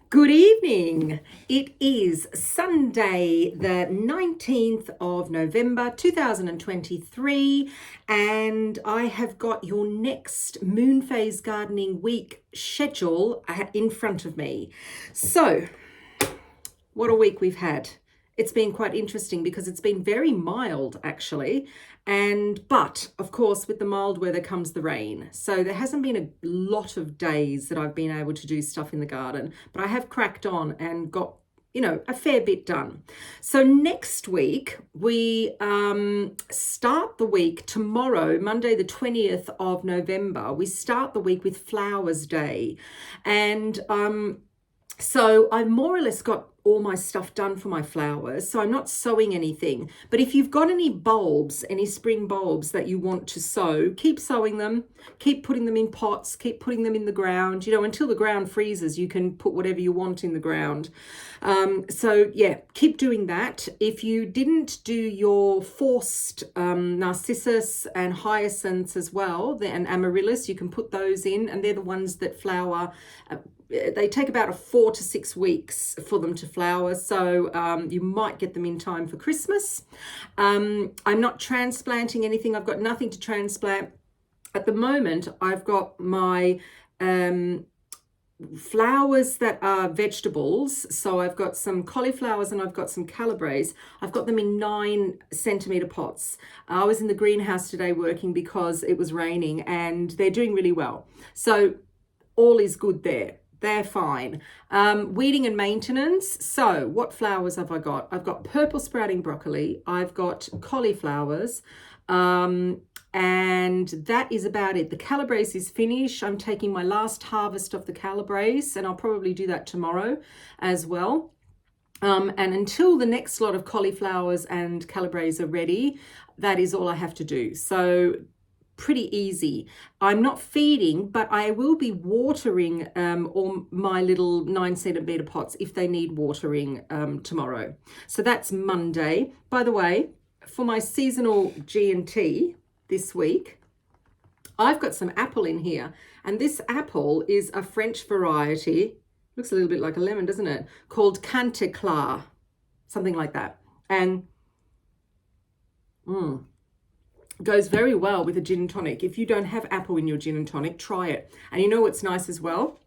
Good evening. It is Sunday, the 19th of November 2023, and I have got your next Moonphase Gardening Week schedule in front of me. So, what a week we've had. It's been quite interesting because it's been very mild actually. But of course, with the mild weather comes the rain. So there hasn't been a lot of days that I've been able to do stuff in the garden, but I have cracked on and got, a fair bit done. So next week, we start the week tomorrow, Monday, the 20th of November. We start the week with Flowers Day. And so I've more or less got all my stuff done for my flowers, so I'm not sowing anything. But if you've got any bulbs, any spring bulbs that you want to sow, keep sowing them, keep putting them in pots, keep putting them in the ground, until the ground freezes, you can put whatever you want in the ground. So yeah, keep doing that. If you didn't do your forced narcissus and hyacinths as well, and amaryllis, you can put those in, and they're the ones that flower. They take about 4 to 6 weeks for them to flower, so you might get them in time for Christmas. I'm not transplanting anything. I've got nothing to transplant. At the moment, I've got my flowers that are vegetables. So I've got some cauliflowers and I've got some calabres. I've got them in 9-centimeter pots. I was in the greenhouse today working because it was raining, and they're doing really well. So all is good there. They're fine. Weeding and maintenance. So what flowers have I got? I've got purple sprouting broccoli. I've got cauliflowers. And that is about it. The calabres is finished. I'm taking my last harvest of the calabres, and I'll probably do that tomorrow as well. And until the next lot of cauliflowers and calabres are ready, that is all I have to do. So pretty easy. I'm not feeding, but I will be watering all my little 9-centimeter pots if they need watering tomorrow. So that's Monday. By the way, for my seasonal G&T this week, I've got some apple in here, and this apple is a French variety. Looks a little bit like a lemon, doesn't it? Called Canticlar, something like that. And goes very well with a gin and tonic. If you don't have apple in your gin and tonic, try it. And you know what's nice as well?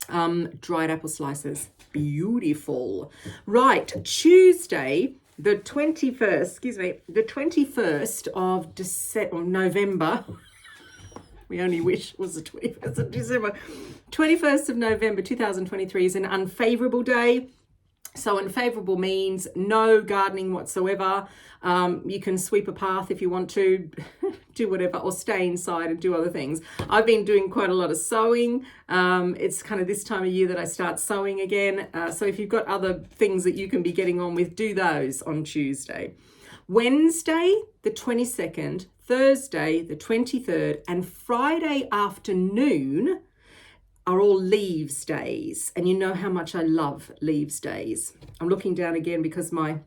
Dried apple slices. Beautiful. Right, Tuesday, the 21st of November. We only wish it was the 21st of December. 21st of November 2023 is an unfavourable day. So unfavourable means no gardening whatsoever. You can sweep a path if you want to, do whatever, or stay inside and do other things. I've been doing quite a lot of sowing. It's kind of this time of year that I start sowing again. So if you've got other things that you can be getting on with, do those on Tuesday. Wednesday, the 22nd, Thursday, the 23rd, and Friday afternoon are all leaves days. And you know how much I love leaves days. I'm looking down again because my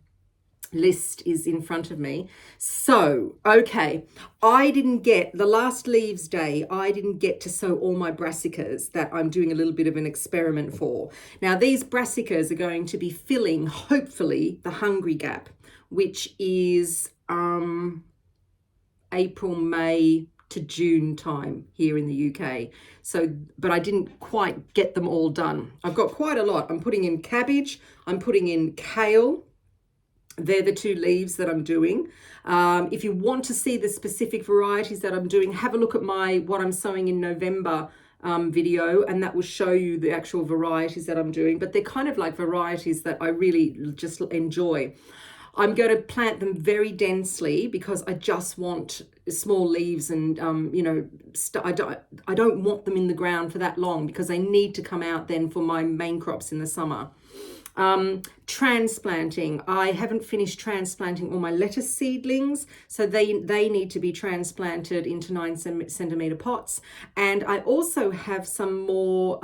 list is in front of me. So, okay, I didn't get the last leaves day. I didn't get to sow all my brassicas that I'm doing a little bit of an experiment for. Now, these brassicas are going to be filling, hopefully, the hungry gap, which is April, May to June time here in the UK. So, but I didn't quite get them all done. I've got quite a lot. I'm putting in cabbage. I'm putting in kale. They're the 2 leaves that I'm doing. If you want to see the specific varieties that I'm doing, have a look at my what I'm sowing in November video, and that will show you the actual varieties that I'm doing. But they're kind of like varieties that I really just enjoy. I'm going to plant them very densely because I just want small leaves, and I don't want them in the ground for that long because they need to come out then for my main crops in the summer. Transplanting. I haven't finished transplanting all my lettuce seedlings, so they need to be transplanted into 9-centimeter pots. And I also have some more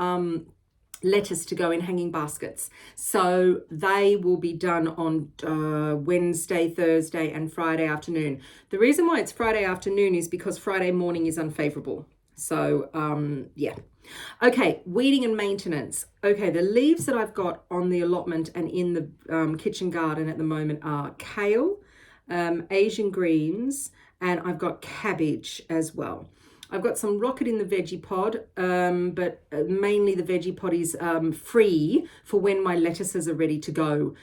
lettuce to go in hanging baskets. So they will be done on Wednesday, Thursday, and Friday afternoon. The reason why it's Friday afternoon is because Friday morning is unfavourable. So yeah. Okay, weeding and maintenance. Okay, the leaves that I've got on the allotment and in the kitchen garden at the moment are kale, Asian greens, and I've got cabbage as well. I've got some rocket in the veggie pod, but mainly the veggie pod is free for when my lettuces are ready to go.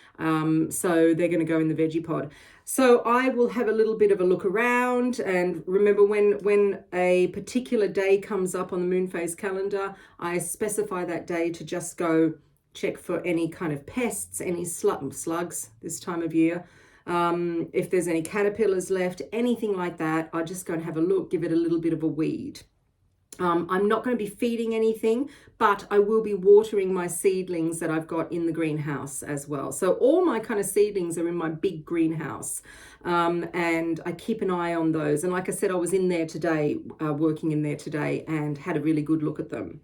So they're going to go in the veggie pod. So I will have a little bit of a look around, and remember when a particular day comes up on the Moonphase calendar, I specify that day to just go check for any kind of pests, any slugs this time of year. If there's any caterpillars left, anything like that, I just go and have a look, give it a little bit of a weed. I'm not going to be feeding anything, but I will be watering my seedlings that I've got in the greenhouse as well. So all my kind of seedlings are in my big greenhouse, and I keep an eye on those. And like I said, I was in there today, working in there today, and had a really good look at them.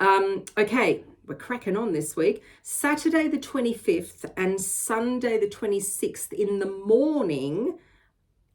Okay, we're cracking on this week. Saturday the 25th and Sunday the 26th in the morning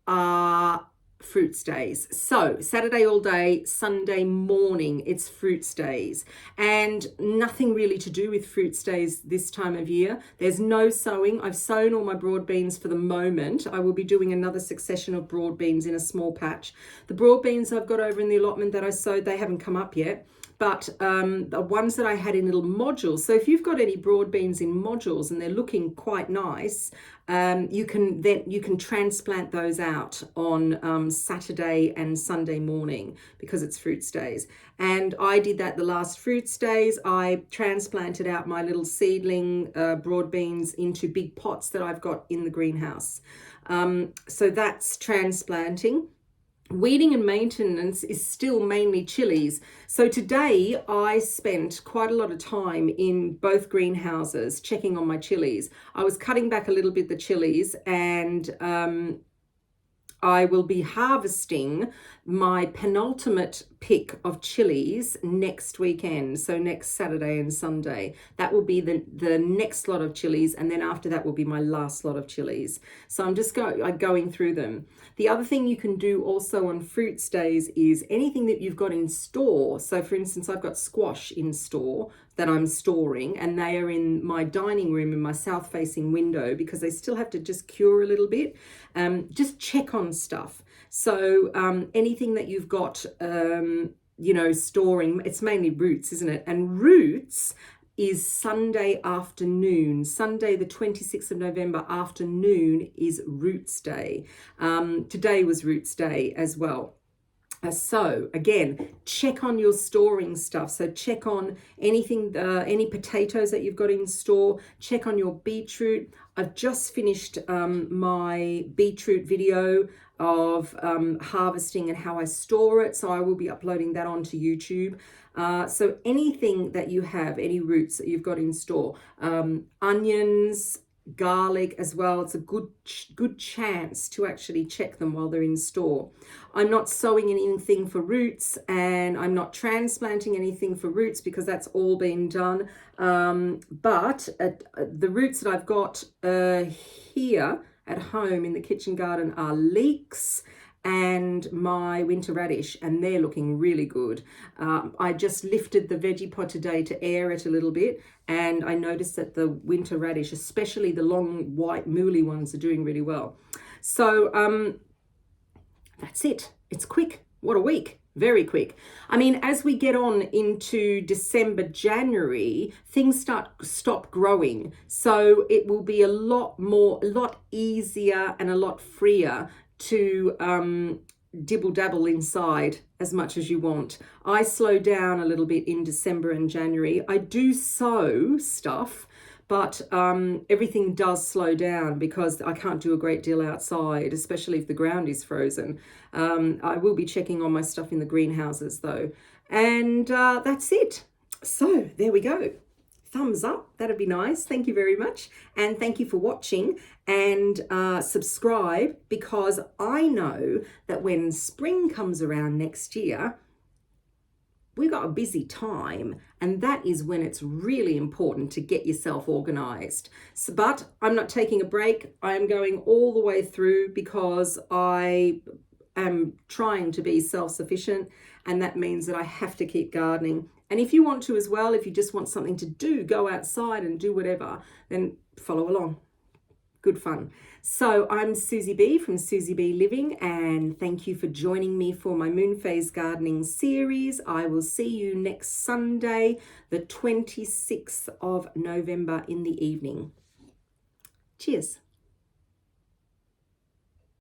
are fruits days. So Saturday all day, Sunday morning, it's fruits days, and nothing really to do with fruits days this time of year. There's no sowing. I've sown all my broad beans for the moment. I will be doing another succession of broad beans in a small patch. The broad beans I've got over in the allotment that I sowed, they haven't come up yet. But the ones that I had in little modules, so if you've got any broad beans in modules and they're looking quite nice, you can transplant those out on Saturday and Sunday morning because it's fruits days. And I did that the last fruits days. I transplanted out my little seedling broad beans into big pots that I've got in the greenhouse. So that's transplanting. Weeding and maintenance is still mainly chilies. So today I spent quite a lot of time in both greenhouses checking on my chilies. I was cutting back a little bit the chilies, and I will be harvesting my penultimate pick of chilies next weekend, so next Saturday and Sunday. That will be the next lot of chilies, and then after that will be my last lot of chilies. So I'm just going through them. The other thing you can do also on fruits days is anything that you've got in store. So for instance, I've got squash in store that I'm storing, and they are in my dining room in my south facing window because they still have to just cure a little bit. Just check on stuff. So anything that you've got, storing, it's mainly roots, isn't it? And roots is Sunday afternoon. Sunday the 26th of November afternoon is Roots Day. Today was Roots Day as well. So again, check on your storing stuff. So check on anything, any potatoes that you've got in store. Check on your beetroot. I've just finished my beetroot video of harvesting and how I store it. So I will be uploading that onto YouTube. So anything that you have, any roots that you've got in store, onions, garlic as well, it's a good chance to actually check them while they're in store. I'm not sowing anything for roots, and I'm not transplanting anything for roots because that's all been done. But the roots that I've got here at home in the kitchen garden are leeks and my winter radish, and they're looking really good. I just lifted the veggie pot today to air it a little bit, and I noticed that the winter radish, especially the long white mooly ones, are doing really well. So that's it. It's quick. What a week. Very quick. I mean, as we get on into December, January, things stop growing. So it will be a lot easier and a lot freer to dibble dabble inside as much as you want. I slow down a little bit in December and January. I do sow stuff, but everything does slow down because I can't do a great deal outside, especially if the ground is frozen. I will be checking on my stuff in the greenhouses though. And that's it. So there we go. Thumbs up, that'd be nice. Thank you very much. And thank you for watching, and subscribe, because I know that when spring comes around next year, we've got a busy time, and that is when it's really important to get yourself organized. So, but I'm not taking a break. I am going all the way through because I am trying to be self-sufficient, and that means that I have to keep gardening. And if you want to as well, if you just want something to do, go outside and do whatever, then follow along. Good fun. So I'm Susie B from SusyBLiving, and thank you for joining me for my Moonphase gardening series. I will see you next Sunday, the 26th of November in the evening. Cheers.